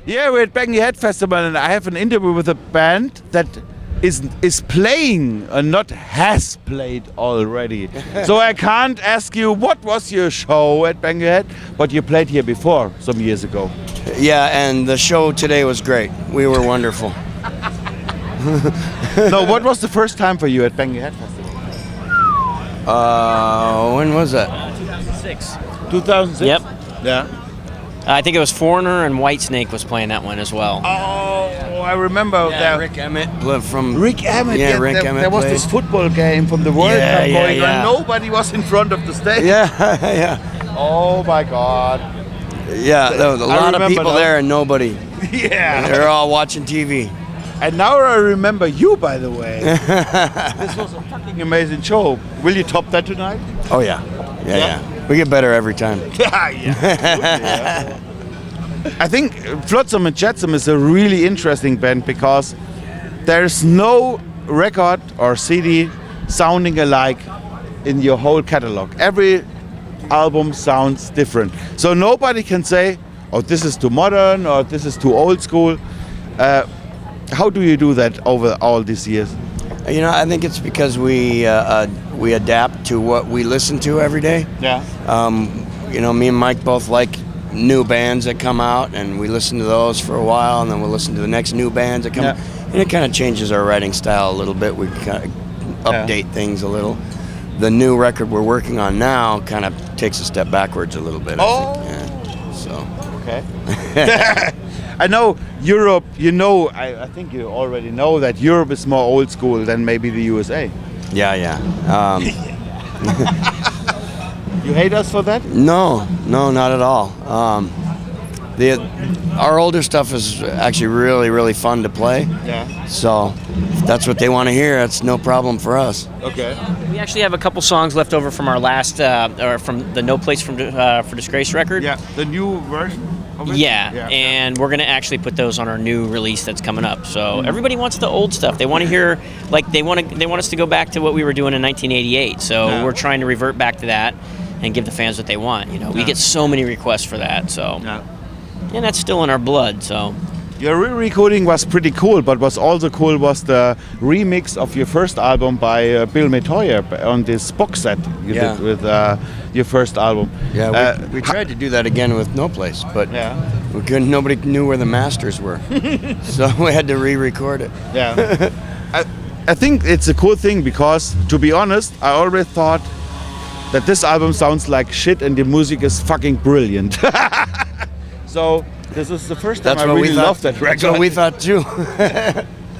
Yeah, we're at Bang Your Head Festival, and I have an interview with a band that is playing and not has played already. So I can't ask you what was your show at Bang Your Head, but you played here before some years ago. Yeah, and the show today was great. We were wonderful. No, what was the first time for you at Bang Your Head Festival? When was that? 2006. 2006? Yep. Yeah. I think it was Foreigner and Whitesnake was playing that one as well. Oh, I remember that. Rick Emmett from Rick Emmett. Yeah, Rick there, Emmett there was played. this football game from the World Cup going on. yeah. Nobody was in front of the stage. Yeah, yeah. Oh my God. Yeah, there was a lot of people there and nobody. Yeah. They're all watching TV. And now I remember you, by the way. This was a fucking amazing show. Will you top that tonight? Oh yeah. Yeah. We get better every time. Yeah. I think FLOTSAM Jetsam is a really interesting band because there's no record or CD sounding alike in your whole catalog. Every album sounds different. So nobody can say, oh, this is too modern or this is too old school. How do you do that over all these years? You know, I think it's because we adapt to what we listen to every day. Yeah. You know, me and Mike both like new bands that come out, and we listen to those for a while, and then we'll listen to the next new bands that come out. And it kind of changes our writing style a little bit. We kind of update things a little. The new record we're working on now kind of takes a step backwards a little bit, I think. Yeah. So. Okay. I know Europe, I think you already know that Europe is more old school than maybe the USA. Yeah. You hate us for that? No, not at all. Our older stuff is actually really, really fun to play. Yeah. So if that's what they want to hear, it's no problem for us. Okay. We actually have a couple songs left over from our last, or from the No Place for Disgrace record. Yeah, the new version of it? Yeah, and we're gonna actually put those on our new release that's coming up. So everybody wants the old stuff. They want to hear, like they want us to go back to what we were doing in 1988. So we're trying to revert back to that and give the fans what they want. You know, we get so many requests for that. So, and that's still in our blood. So. Your re-recording was pretty cool, but what's also cool was the remix of your first album by Bill Metoyer on this box set you did with your first album. Yeah, we tried to do that again with No Place, but we couldn't. Nobody knew where the masters were, so we had to re-record it. Yeah, I think it's a cool thing because, to be honest, I always thought that this album sounds like shit and the music is fucking brilliant. So. This is the first time I really love that record. That's what we thought too.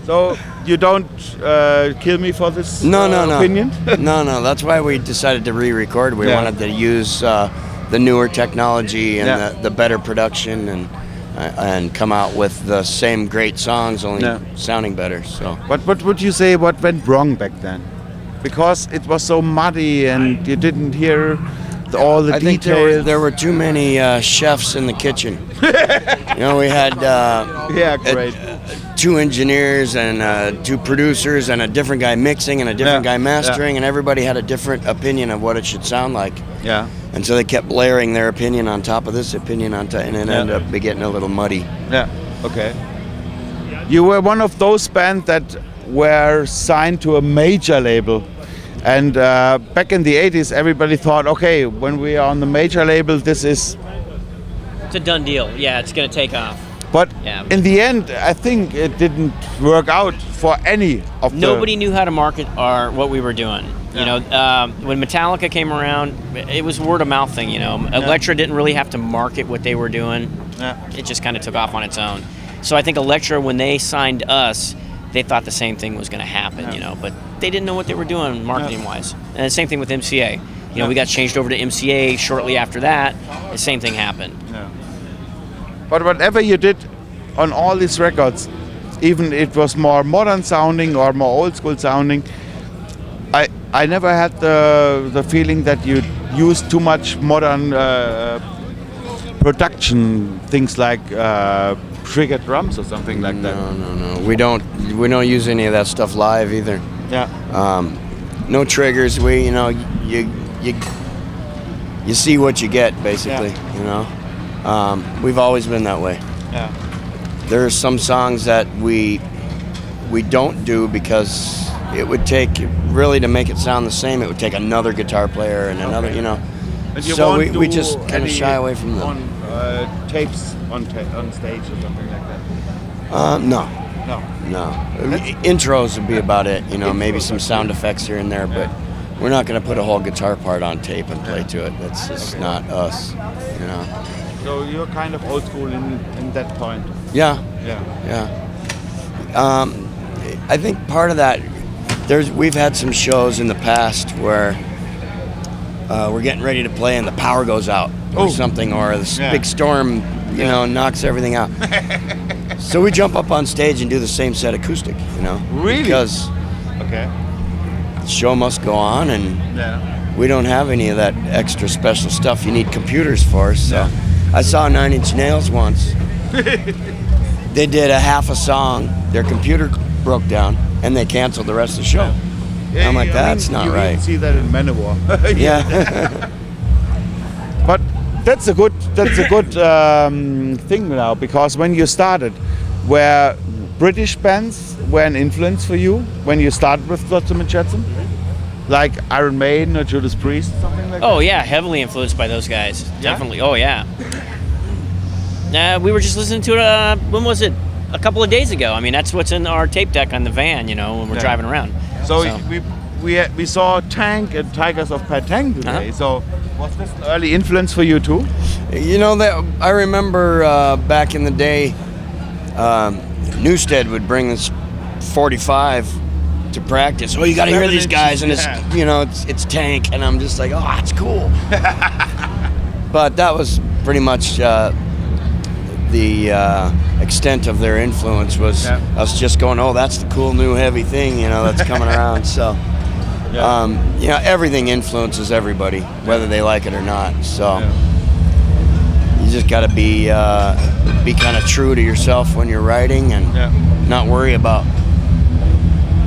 So you don't kill me for this opinion? No. That's why we decided to re-record. We wanted to use the newer technology and the better production and come out with the same great songs, only sounding better. So. What would you say? What went wrong back then? Because it was so muddy and you didn't hear all the details. I think there were too many chefs in the kitchen. You know, we had two engineers and two producers and a different guy mixing and a different guy mastering, and everybody had a different opinion of what it should sound like. Yeah. And so they kept layering their opinion on top of this opinion on top, and it ended up getting a little muddy. Yeah. Okay. You were one of those bands that were signed to a major label. And back in the 80s, everybody thought, okay, when we are on the major label, it's a done deal. Yeah, it's going to take off. But in the end, I think it didn't work out for any of Nobody knew how to market what we were doing. You know, when Metallica came around, it was word of mouth thing. You know, Elektra didn't really have to market what they were doing. It just kind of took off on its own. So I think Elektra, when they signed us, they thought the same thing was going to happen, you know, but they didn't know what they were doing marketing-wise. And the same thing with MCA. You know, we got changed over to MCA shortly after that. The same thing happened. Yeah. But whatever you did on all these records, even it was more modern sounding or more old school sounding, I never had the feeling that you used too much modern production things like trigger drums or something like that. No. We don't use any of that stuff live either. Yeah. No triggers. You see what you get basically. You know. We've always been that way. Yeah. there are some songs that we don't do because it would take, really, to make it sound the same, it would take another guitar player and another, Okay. you know. But you So won't we do just kind of any shy away from them. on tapes on stage or something like that. No. No. Intros would be about it, you know, maybe Intros some are sound cool. effects here and there, but we're not going to put a whole guitar part on tape and play to it. That's just not us, you know. So you're kind of old school in that point. Yeah, Yeah. yeah. I think part of that, we've had some shows in the past where we're getting ready to play and the power goes out or something, or this big storm, you know, knocks everything out. So we jump up on stage and do the same set acoustic, you know. Really? Because Okay. the show must go on, and Yeah. we don't have any of that extra special stuff you need computers for. So I saw 9 Inch Nails once. They did a half a song, their computer broke down, and they canceled the rest of the show. Yeah, I'm like, I that's mean, not you right. even see that in Manowar. Yeah. But that's a good thing now, because when you started, were British bands were an influence for you when you started with FLOTSAM JETSAM? Like Iron Maiden or Judas Priest, something like that? Oh yeah, heavily influenced by those guys. Yeah? Definitely. Oh yeah. We were just listening to it. When was it? A couple of days ago. I mean, that's what's in our tape deck on the van. You know, when we're driving around. So we saw Tank and Tigers of Patang today. Uh-huh. So was this an early influence for you too? You know, that I remember back in the day, Newstead would bring this 45 to practice. Oh, you got to hear these guys, and it's, you know, it's Tank, and I'm just like, oh, it's cool. But that was pretty much the extent of their influence, was us just going, oh, that's the cool new heavy thing, you know, that's coming around. So, you know, everything influences everybody, whether they like it or not. So you just got to be kind of true to yourself when you're writing, and not worry about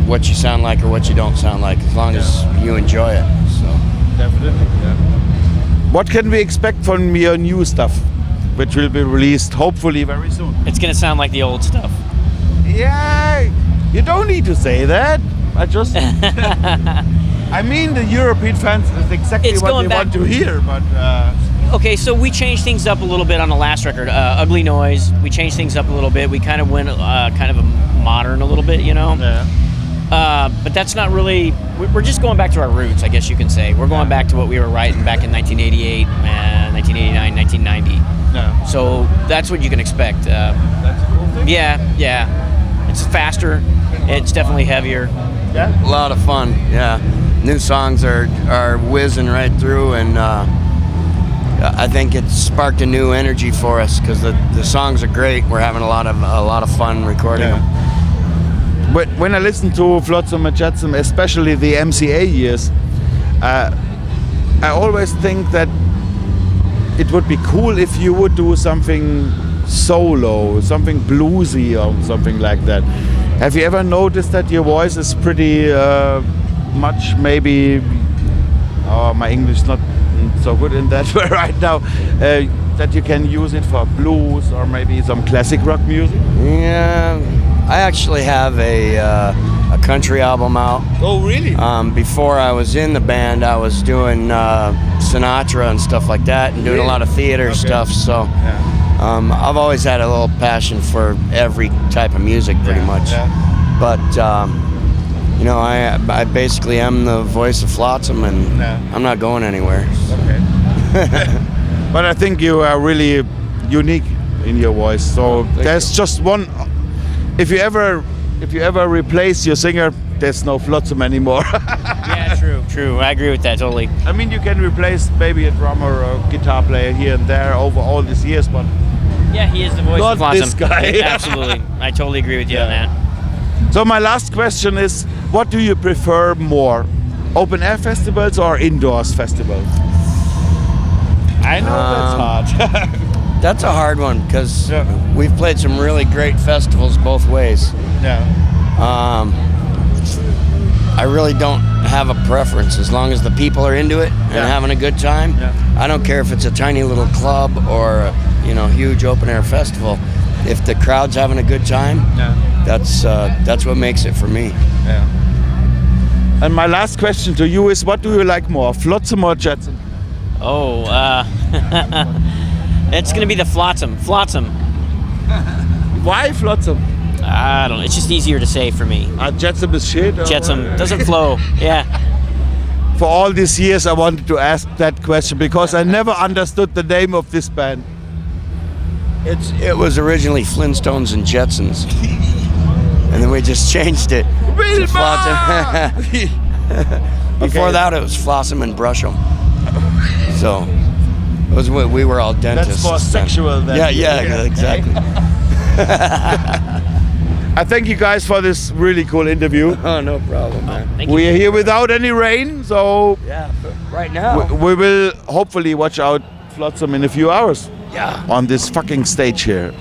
what you sound like or what you don't sound like, as long as you enjoy it. So Definitely. What can we expect from your new stuff, which will be released hopefully very soon? It's gonna sound like the old stuff. Yeah, you don't need to say that. I just, I mean, the European fans is exactly It's what going they back- want to hear, but Okay, so we changed things up a little bit on the last record, Ugly Noise. We changed things up a little bit. We kind of went kind of a modern a little bit, you know. But that's not really. We're just going back to our roots, I guess you can say. We're going back to what we were writing back in 1988, 1989, 1990. So that's what you can expect. that's a cool thing. Yeah. It's faster. It's definitely heavier. Yeah. a lot of fun. Yeah, new songs are whizzing right through, and I think it's sparked a new energy for us, because the songs are great. We're having a lot of fun recording them. But when I listen to FLOTSAM JETSAM, especially the MCA years, I always think that it would be cool if you would do something solo, something bluesy or something like that. Have you ever noticed that your voice is pretty much, maybe, my English is not so good in that right now, that you can use it for blues or maybe some classic rock music? Yeah, I actually have a country album out. Oh, really? Before I was in the band, I was doing Sinatra and stuff like that, and doing a lot of theater stuff. So I've always had a little passion for every type of music, pretty much. But you know, I basically am the voice of FLOTSAM, and I'm not going anywhere. Okay. But I think you are really unique in your voice. So there's just one. If you ever replace your singer, there's no FLOTSAM anymore. Yeah, true. I agree with that totally. I mean, you can replace maybe a drummer or a guitar player here and there over all these years, but Yeah, he is the voice Not of FLOTSAM. this guy. Absolutely. I totally agree with you on that. So my last question is, what do you prefer more, open air festivals or indoors festivals? I know that's hard. That's a hard one, because we've played some really great festivals both ways. I really don't have a preference, as long as the people are into it and having a good time. I don't care if it's a tiny little club or a huge open air festival. if the crowd's having a good time, that's what makes it for me. Yeah. And my last question to you is, what do you like more, Flotsam or Jetsam? Oh, it's gonna be the Flotsam. Flotsam. Why Flotsam? I don't know. It's just easier to say for me. Jetsam is shit. Jetsam doesn't flow. Yeah. For all these years, I wanted to ask that question because I never understood the name of this band. It was originally Flintstones and Jetsams, and then we just changed it to Flotsam. Before that, it was Flotsam and Brush'em. So it was what we were all dentists. That's more sexual than. Yeah, exactly. I thank you guys for this really cool interview. Oh, no problem, man. Thank you. We are here without any rain, so Yeah, right now. we will hopefully watch out Flotsam in a few hours. Yeah. On this fucking stage here.